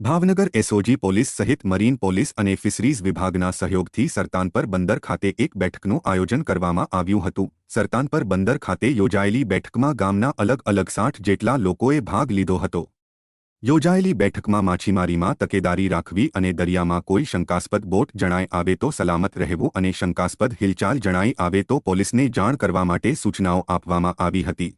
Bhavnagar SOG police સહિત marine police અને fisheries વિભાગના સહયોગથી સરતાનપર બંદર ખાતે એક બેઠકનું આયોજન કરવામાં આવ્યું હતું। સરતાનપર બંદર ખાતે યોજાયેલી બેઠકમાં ગામના અલગ અલગ 60 જેટલા લોકોએ ભાગ લીધો હતો। યોજાયેલી બેઠકમાં માછીમારીમાં તકેદારી રાખવી અને દરિયામાં કોઈ શંકાસ્પદ બોટ જણાય આવે તો સલામત રહેવું અને શંકાસ્પદ હિલચાલ જણાઈ આવે તો પોલીસને જાણ કરવા માટે સૂચનાઓ આપવામાં આવી હતી।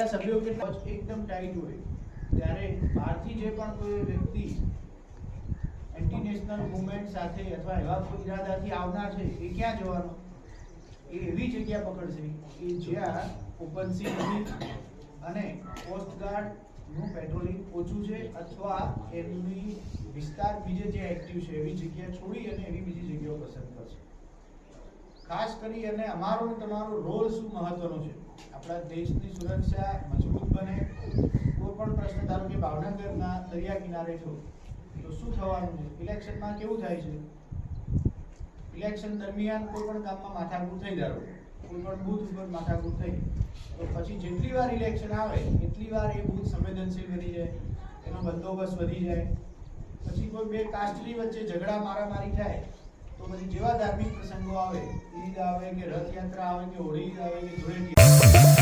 સભ્યો કેટલા એકદમ ટાઈટ હોય ત્યારે બહારથી જે પણ કોઈ વ્યક્તિ એન્ટી નેશનલ મૂવમેન્ટ સાથે અથવા એવા કોઈ ઈરાદાથી આવનાર છે એ ક્યાં જવાનો, એ એવી જગ્યા પકડશે કે જ્યાં ઓપન સી નથી અને કોસ્ટગાર્ડનું પેટ્રોલિંગ ઓછું છે અથવા એમની વિસ્તાર બીજે જે એક્ટિવ છે એવી જગ્યા છોડી અને એવી બીજી જગ્યાઓ પસંદ કરશે। ખાસ કરી અને અમારો ને તમારો રોલ શું મહત્વનો છે, આપણા દેશની સુરક્ષા મજબૂત બને। કોઈ પણ પ્રશ્ન ધારો કે ભાવનગરના દરિયા કિનારે છો તો શું થવાનું છે, ઇલેક્શનમાં કેવું થાય છે, ઇલેક્શન દરમિયાન કોઈ પણ કામમાં માથાકૂટ થઈ જાય, કોઈ પણ બૂથ ઉપર માથાકૂટ થઈ તો પછી જેટલી વાર ઇલેક્શન આવે એટલી વાર એ બૂથ સંવેદનશીલ બની જાય, એનો બંદોબસ્ત વધી જાય। પછી કોઈ બે કાસ્ટની વચ્ચે ઝઘડા મારામારી થાય તો પછી જેવા ધાર્મિક પ્રસંગો આવે, ઈદ આવે કે રથયાત્રા આવે કે હોળી આવે કે ધૂળેટી